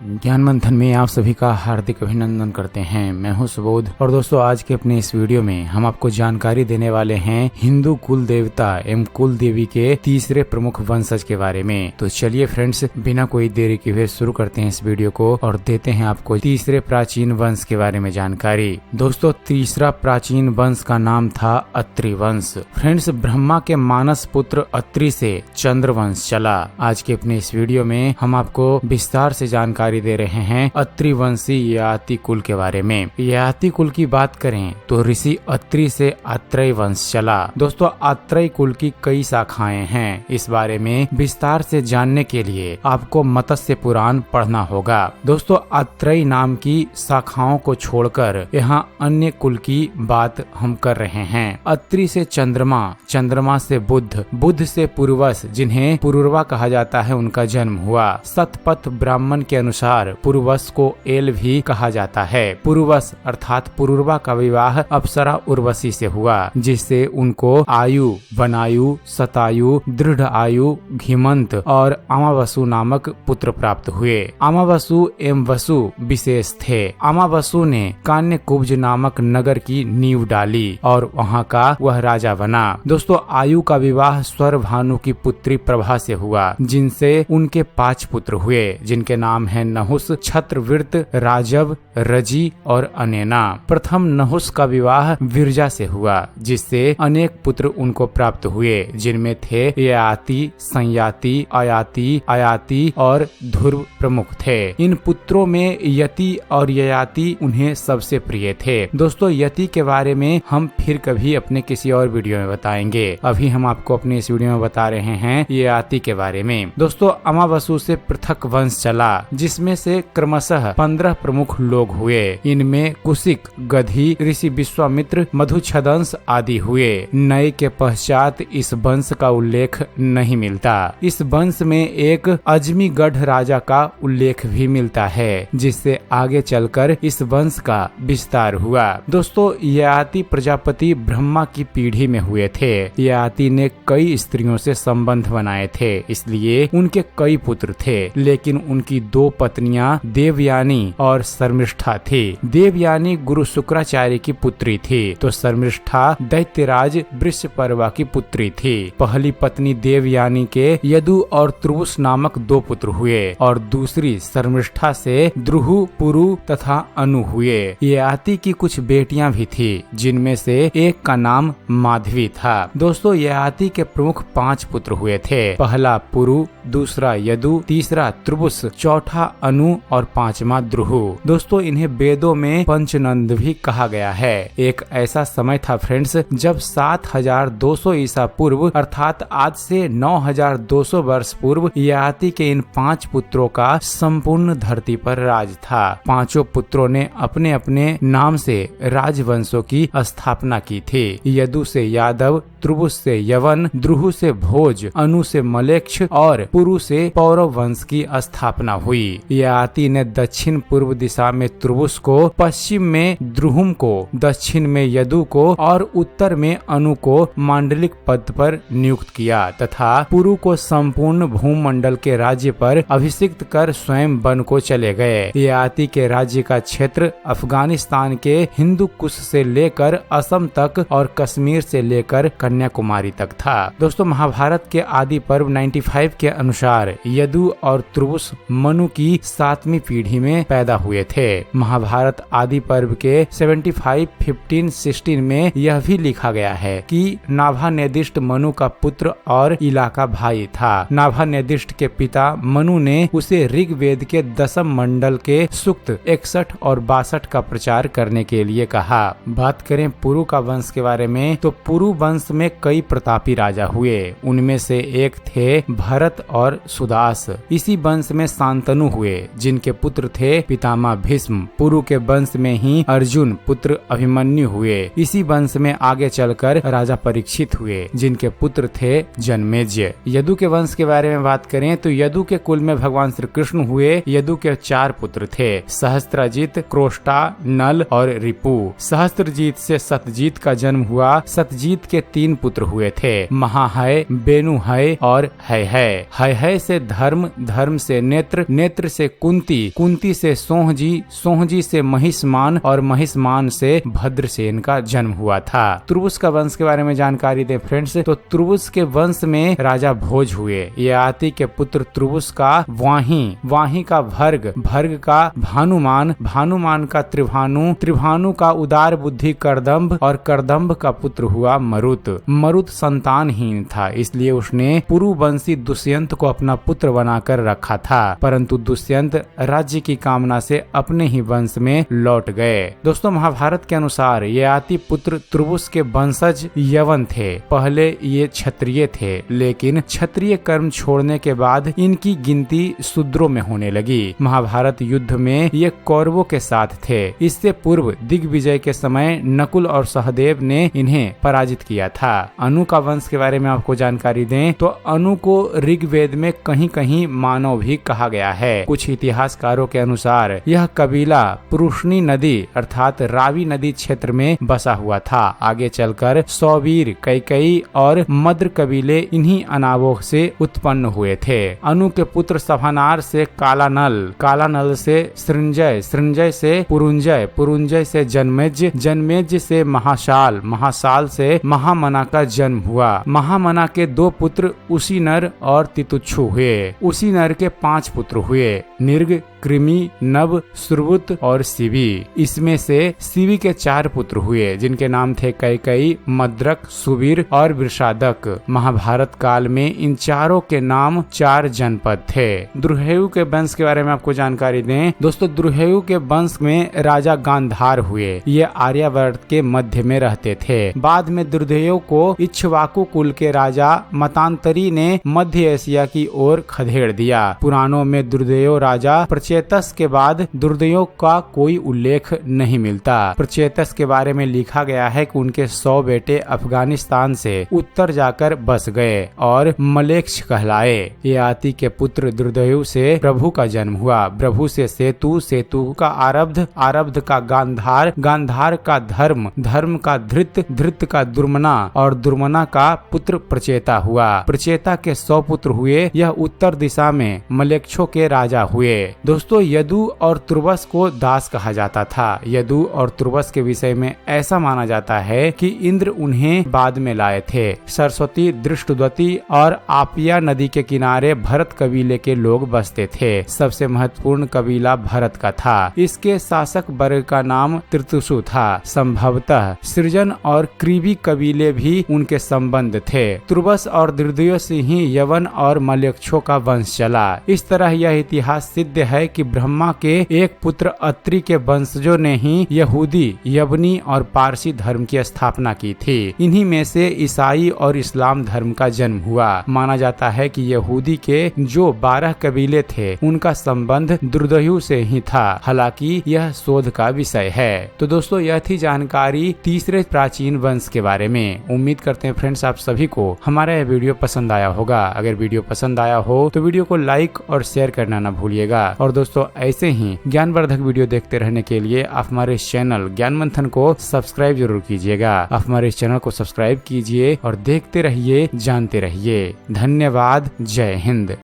ज्ञान मंथन में आप सभी का हार्दिक अभिनंदन करते हैं। मैं हूं सुबोध और दोस्तों आज के अपने इस वीडियो में हम आपको जानकारी देने वाले हैं हिंदू कुल देवता एवं कुल देवी के तीसरे प्रमुख वंशज के बारे में। तो चलिए फ्रेंड्स, बिना कोई देरी के हुए शुरू करते हैं इस वीडियो को और देते हैं आपको तीसरे प्राचीन वंश के बारे में जानकारी। दोस्तों तीसरा प्राचीन वंश का नाम था अत्रि वंश। फ्रेंड्स, ब्रह्मा के मानस पुत्र अत्रि से चंद्र वंश चला। आज के अपने इस वीडियो में हम आपको विस्तार से जानकारी दे रहे हैं अत्रि वंशी ययाति कुल के बारे में। ययाति कुल की बात करें तो ऋषि अत्रि से आत्रेय वंश चला। दोस्तों आत्रेय कुल की कई शाखाएं हैं। इस बारे में विस्तार से जानने के लिए आपको मत्स्य पुराण पढ़ना होगा। दोस्तों आत्रेय नाम की शाखाओं को छोड़कर यहाँ अन्य कुल की बात हम कर रहे हैं। अत्रि से चंद्रमा, चंद्रमा से बुध, बुध से पुरुवस जिन्हें पुरुरवा कहा जाता है उनका जन्म हुआ। सतपथ ब्राह्मण के अनुसार पुरुवस को एल भी कहा जाता है। पुरुवस अर्थात पुरुरवा का विवाह अप्सरा उर्वशी से हुआ, जिससे उनको आयु, वनायु, शतायु, दृढ़ आयु, घिमंत और अमावसु नामक पुत्र प्राप्त हुए। अमावसु एवं वसु विशेष थे। अमावसु ने कान्यकुब्ज नामक नगर की नींव डाली और वहाँ का वह राजा बना। दोस्तों आयु का विवाह स्वर भानु की पुत्री प्रभा से हुआ, जिनसे उनके 5 पुत्र हुए, जिनके नाम है नहुस, छत्रवृत, राजव, रजी और अनेना। प्रथम नहुस का विवाह विरजा से हुआ, जिससे अनेक पुत्र उनको प्राप्त हुए, जिनमें थे ययाति, संयाति, अयाति, अयाति और ध्रुव प्रमुख थे। इन पुत्रों में यति और ययाति उन्हें सबसे प्रिय थे। दोस्तों यति के बारे में हम फिर कभी अपने किसी और वीडियो में बताएंगे। अभी हम आपको अपने इस वीडियो में बता रहे हैं ययाति के बारे में। दोस्तों अमावसु से पृथक वंश चला, जिसमें से क्रमशः 15 प्रमुख लोग हुए। इनमें कुशिक, गधी, ऋषि विश्वामित्र, मधुच्छदंस आदि हुए। नए के पश्चात इस वंश का उल्लेख नहीं मिलता। इस वंश में एक अजमीगढ़ राजा का उल्लेख भी मिलता है, जिससे आगे चलकर इस वंश का विस्तार हुआ। दोस्तों ययाति प्रजापति ब्रह्मा की पीढ़ी में हुए थे। ययाति ने कई स्त्रियों से संबंध बनाए थे, इसलिए उनके कई पुत्र थे, लेकिन उनकी 2 पत्नियां देवयानी और शर्मिष्ठा थी। देवयानी गुरु शुक्राचार्य की पुत्री थी, तो शर्मिष्ठा दैत्यराज वृषपर्वा की पुत्री थी। पहली पत्नी देवयानी के यदु और त्रुवुस नामक 2 पुत्र हुए और दूसरी शर्मिष्ठा से द्रुहु, पुरु तथा अनु हुए। ययाति की कुछ बेटियां भी थी, जिनमें से एक का नाम माधवी था। दोस्तों ययाति के प्रमुख 5 पुत्र हुए थे। पहला पुरु, दूसरा यदु, तीसरा त्रुवुस, चौथा अनु और 5वां द्रुहु। दोस्तों इन्हें वेदों में पंचनंद भी कहा गया है। एक ऐसा समय था फ्रेंड्स जब 7200 ईसा पूर्व अर्थात आज से 9200 वर्ष पूर्व ययाति के इन 5 पुत्रों का संपूर्ण धरती पर राज था। 5 पुत्रों ने अपने अपने नाम से राजवंशों की स्थापना की थी। यदु से यादव, त्रुवुस से यवन, द्रुहु से भोज, अनु से मलेक्ष और पुरु से पौरव वंश की स्थापना हुई। ययाति ने दक्षिण पूर्व दिशा में त्रुवुस को, पश्चिम में द्रुहुम को, दक्षिण में यदु को और उत्तर में अनु को मांडलिक पद पर नियुक्त किया तथा पुरु को संपूर्ण भूमंडल के राज्य पर अभिषिक्त कर स्वयं वन को चले गए। ययाति के राज्य का क्षेत्र अफगानिस्तान के हिंदू कुश से लेकर असम तक और कश्मीर से लेकर कन्याकुमारी तक था। दोस्तों महाभारत के आदि पर्व 95 के अनुसार यदु और त्रुवुस मनु की 7वीं पीढ़ी में पैदा हुए थे। महाभारत आदि पर्व के 75, 15, 16 में यह भी लिखा गया है कि नाभा निर्दिष्ट मनु का पुत्र और इला का भाई था। नाभा निर्दिष्ट के पिता मनु ने उसे ऋग्वेद के 10म मंडल के सूक्त 61 और 62 का प्रचार करने के लिए कहा। बात करें पुरु का वंश के बारे में तो पुरु वंश में कई प्रतापी राजा हुए। उनमें से एक थे भरत और सुदास। इसी वंश में शांतनु हुए, जिनके पुत्र थे पितामह भीष्म। पुरु के वंश में ही अर्जुन पुत्र अभिमन्यु हुए। इसी वंश में आगे चलकर राजा परीक्षित हुए, जिनके पुत्र थे जन्मेजय। यदु के वंश के बारे में बात करें तो यदु के कुल में भगवान श्री कृष्ण हुए। यदु के 4 पुत्र थे, सहस्त्रजीत, क्रोष्टा, नल और रिपु। सहस्त्रजीत से सतजीत का जन्म हुआ। सतजीत के 3 पुत्र हुए थे, महाहय, बेनुहय और हय। हय से धर्म, धर्म से नेत्र, नेत्र भद्र से कुंती, कुंती से सोहजी, सोहजी से महिष्मान और महिष्मान से भद्रसेन का जन्म हुआ था। तुर्वुस का वंश के बारे में जानकारी दें फ्रेंड्स, तो तुर्वुस के वंश में राजा भोज हुए। ययाति के पुत्र तुर्वुस का वाही, वाही का भर्ग, भर्ग का भानुमान, भानुमान का त्रिभानु, त्रिभानु का उदार बुद्धि करदम्भ और करदम्भ का पुत्र हुआ मरुत। मरुत संतानहीन था, इसलिए उसने पुरुवंशी दुष्यंत को अपना पुत्र बनाकर रखा था, परंतु दुष्यंत राज्य की कामना से अपने ही वंश में लौट गए। दोस्तों, महाभारत के अनुसार ययाति पुत्र तुर्वुस के वंशज यवन थे। पहले ये क्षत्रिय थे, लेकिन क्षत्रिय कर्म छोड़ने के बाद इनकी गिनती शूद्रों में होने लगी। महाभारत युद्ध में ये कौरवों के साथ थे। इससे पूर्व दिग्विजय के समय नकुल और सहदेव ने इन्हें पराजित किया था। अनु का वंश के बारे में आपको जानकारी दें तो अनु को ऋग्वेद में कहीं कहीं मानव भी कहा गया है। कुछ इतिहासकारों के अनुसार यह कबीला पुरुषनी नदी अर्थात रावी नदी क्षेत्र में बसा हुआ था। आगे चलकर सौवीर, कैकई और मद्र कबीले इन्हीं अनावों से उत्पन्न हुए थे। अनु के पुत्र सभानार से कालानल, कालानल से सृंजय, सृंजय से पुरुंजय, पुरुंजय से जन्मेज्य, जन्मेज्य से महाशाल, महाशाल से महामना का जन्म हुआ। महामना के 2 पुत्र उसीनर और तितुच्छु हुए। उसीनर के 5 पुत्र हुए, निर्ग, कृमि, नभ, सुरवुत और शिवी। इसमें से शिवी के 4 पुत्र हुए, जिनके नाम थे कैकई, मद्रक, सुवीर और वृषादक। महाभारत काल में इन चारों के नाम 4 जनपद थे। द्रुहेयु के वंश के बारे में आपको जानकारी दें दोस्तों, द्रुहेयु के वंश में राजा गांधार हुए। ये आर्यावर्त के मध्य में रहते थे। बाद में द्रुहेयु को इक्ष्वाकु कुल के राजा मतांतरी ने मध्य एशिया की ओर खदेड़ दिया। पुराणों में द्रुहेयु राजा प्रचेतस के बाद द्रुहेयु का कोई उल्लेख नहीं मिलता। प्रचेतस के बारे में लिखा गया है कि उनके 100 बेटे अफगानिस्तान से उत्तर जाकर बस गए और मलेक्ष कहलाए। ययाति के पुत्र द्रुहेयु से प्रभु का जन्म हुआ। प्रभु से सेतु, सेतु का आरब्ध, आरब्ध का गांधार, गांधार का धर्म, धर्म का धृत, धृत का दुर्मना और दुर्मना का पुत्र प्रचेता हुआ। प्रचेता के 100 पुत्र हुए। यह उत्तर दिशा में मलेक्षों के राजा हुए। दोस्तों, यदु और तुर्वस को दास कहा जाता था। यदु और तुर्वस के विषय में ऐसा माना जाता है कि इंद्र उन्हें बाद में लाए थे। सरस्वती, दृष्टद्वती और आपिया नदी के किनारे भरत कबीले के लोग बसते थे। सबसे महत्वपूर्ण कबीला भरत का था। इसके शासक वर्ग का नाम तृतुसु था। संभवतः सृजन और क्रीबी कबीले भी उनके संबंध थे। तुर्वस और द्रुहेयु से ही यवन और मलेक्षों का वंश चला। इस तरह यह इतिहास सिद्ध है कि ब्रह्मा के एक पुत्र अत्रि के वंशजों ने ही यहूदी, यवनी और पारसी धर्म की स्थापना की थी। इन्हीं में से ईसाई और इस्लाम धर्म का जन्म हुआ। माना जाता है कि यहूदी के जो 12 कबीले थे उनका संबंध द्रुहेयु से ही था। हालांकि यह शोध का विषय है। तो दोस्तों, यह थी जानकारी तीसरे प्राचीन वंश के बारे में। उम्मीद करते हैं फ्रेंड्स आप सभी को हमारा यह वीडियो पसंद आया होगा। अगर वीडियो पसंद आया हो तो वीडियो को लाइक और शेयर करना न भूलिएगा। और दोस्तों, ऐसे ही ज्ञानवर्धक वीडियो देखते रहने के लिए आप हमारे इस चैनल ज्ञान मंथन को सब्सक्राइब जरूर कीजिएगा। आप हमारे इस चैनल को सब्सक्राइब कीजिए और देखते रहिए, जानते रहिए। धन्यवाद। जय हिंद।